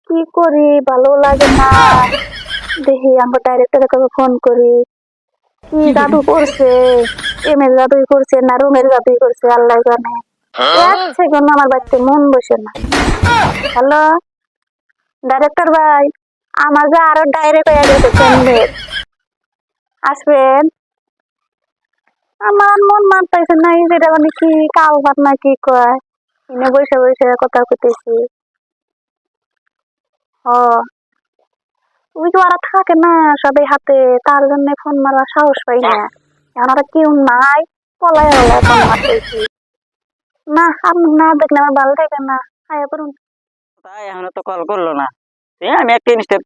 কি করি ভালো লাগে না, দেখি আমার ডাইরেক্টরের কাছে ফোন করি। কি জাদু করছে, এমের জাদুই করছে না রুমের জাদুই করছে আল্লাহ জানে। এক সেকেন্ড আমার বাড়িতে মন বসে না। হ্যালো ডাইরেক্টর ভাই, আমার যে আরো ডাইরেক্ট হয়ে গেছে ক্যান্ডিডেট, আসবেন। আমার মন মানতেছে না, যেটা মানে কি কাল ভাত না কি কয়, এনে বসে বসে কথা কইতেছি। ও ওই তো ওরা থাকে না সবাই হাতে, তার জন্য ফোন মারার সাহস পাই না। এখন ওরা কেউ নাই, পলায় হলায় ফোন মারতেছি। না আপনি না দেখলে আমার ভালো থাকে না। আয়া করুন তাই এখনো তো কল করলো না। আমি একটা ইনস্টা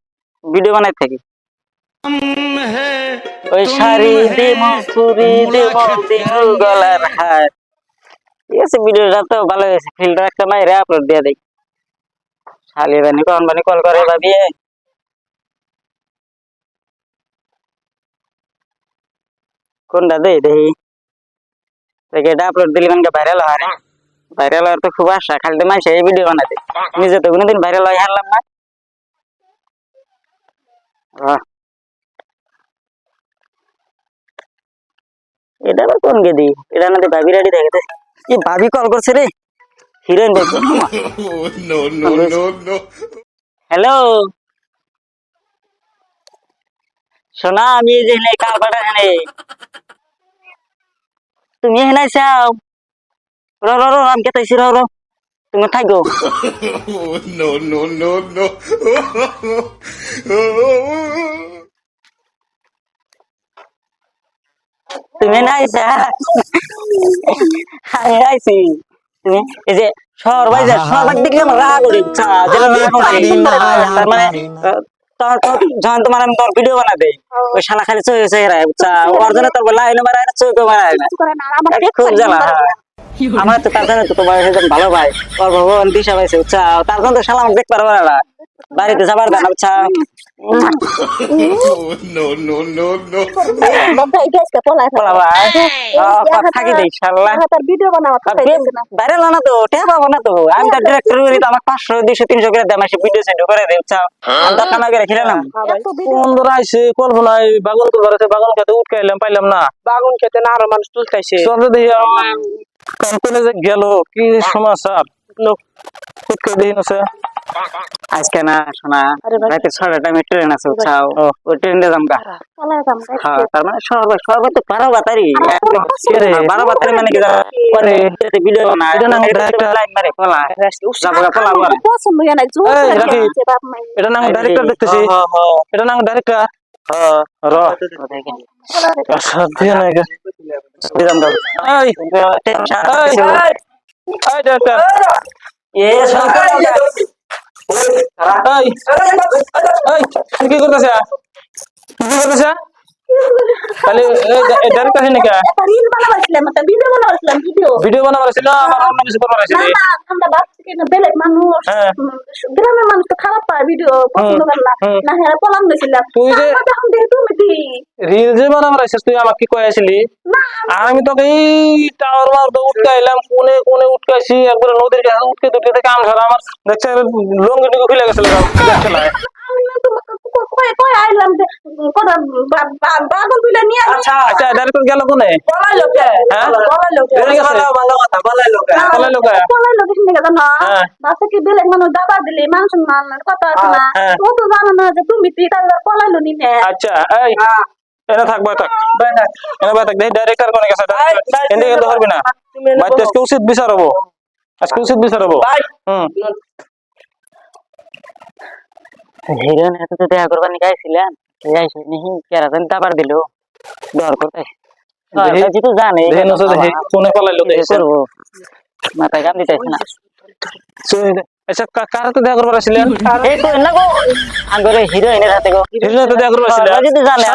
ভিডিও বানাই থাকি। ওই শাড়ি দিম চুরি দিম দিনু গলার হার, ঠিক আছে। ভিডিওটা তো ভালো হয়েছে, ফিল্টার একটা মাইরে আপলোড দিয়ে দেই। শালি বানি কখন বানি কল করে ভাবি, কোনটা দেই দেখি। এটা আপলোড দিলে মানে ভাইরাল হয়। ভাইরাল হওয়ার তো খুব আশা, খালি তো মানুষ এই ভিডিও বানাতে, নিজে তো কোনোদিন ভাইরাল হয় হারলাম না। এটা আবার কোন গেদি, এটা না ভাবি রেডি দেখে। এই ভাবি কল করছে রে, হিরোইন দেখো। হ্যালো সোনা, আমি এই যে কাল পাঠা এখানে, তুমি এখানে চাও। র র র আমি কেতাইছি, র র তুমি থাকো। তুমি নাইছা, আমি আইছি। তুমি এই যে শহর বাইরে শহর দেখলে আমার রাগ উঠে, যেটা তার মানে যখন তোমার আমি তোর ভিডিও বানা দেই, ওই শালা খালি চয়ে চয়ে রায়, ওর জন্য তোর লাইনে মারায় না, চোখে মারায় না, খুব জ্বালা। আমার তো তার জন্য তো তোমার ভালো ভাই, ওর ভগবান দিশা পাইছে, তার জন্য তো শালা আমাকে দেখতে পারবে না, বাড়িতে যাবার দেন। আচ্ছা থাকি দেই শালা ভাইরাল না তো টেয়া পাবো না তো। আমি তো ডিরেক্টর করি, তো আমার 500 200 300 করে দাম আসে, ভিডিও সেন্ড করে দেই। আমি তো কামাই করে খেলাম। বন্ধুরা আইসে কল্পনায় বাগান তুলবার আছে, বাগান খেতে উঠকাইলাম, পাইলাম না। বাগান খেতে না আরো মানুষ তুলতাইছে, দেখি গেল কি সমাচার উঠকাই দেখি না। আজকে না শোনা রাতে 6টার টাইমে ট্রেন আছে, উৎসাহ ওই ট্রেনে যামগা। হ্যাঁ তার মানে সর্বোচ্চ 12 বাতারি, 12 বাতারি মানে কি করে ভিডিও না, এটা না লাইন মারে পলা যাবগা পলা বলে পছন্দ হয় না, জোর আছে বাপ মাই। এটা না ডাইরেক্টর দেখতেছি, এটা না ডাইরেক্টর। র আচ্ছা দিয়ে না গে দিলাম দাও। এই এই ডাইরেক্টর এ সরকার কি করতেছে, কি করতেছে খালি ডাইরেক্টর আছে নাকি? রিল বানাইছিলাম, একটা ভিডিও বানাইছিলাম, ভিডিও বানাইছিল, আমার অন্য কিছু করবার আছে। না না আমরা ভাবছি কি বেলেগ মানুষ, গ্রামের মানুষ তো খারাপ পায়, ভিডিও পছন্দ করে না, না হ্যাঁ পলাম দিছিলাম। তুই যে তখন দেখি তুমি দি রিল যে বানাবার আছিস, তুই আমাকে কি কয়েছিলি? আমি তোকে এই টাওয়ার মার তো উঠকাইলাম, কোনে কোনে উঠকাইছি, একবার নদীর কাছে উঠকে দুটকে থেকে কাম ধরা আমার দেখছে লঙ্গি টুকু খুলে গেছিল খেলায়। আমি না তোমাকে কই কই আইলাম যে কোন বাগন তুলে নিয়ে আচ্ছা আচ্ছা ডাইরেক্টর গেল কোনে? পলাইলো কে? হ্যাঁ পলাইলো কে? ভালো কথা, পলাইলো কে? পলাইলো কে? পলাইলো কি শুনে জানো? বাসা কি বেলেগ মানুষ দাবা দিলে মানুষ মানার কথা আছে না, ও তো জানো না যে তুমি তুই তাহলে পলাইলো নি নে। আচ্ছা এই এনে থাক বাই থাক এনে বাই থাক, দেখি ডাইরেক্টর কোনে গেছে। এনে কিন্তু পারবি না ভাই, আজকে উচিত বিচার হবো, আজকে উচিত বিচার হবো। হিরোইন এত তো দেখা করবার নিয়ে গাইছিলেন, যাইছি নিহি কেরা জানি দাবার দিল দর করতে তো জানে কোনে পলাইলো করবো, মাথায় গান দিতেছে না। আচ্ছা কার হাতে দেখা করবার আসছিলেন? এই তো না গো আঙ্গরে হিরোইনের হাতে গো, হিরোইনের হাতে দেখা করবার আসছিলেন যদি জানে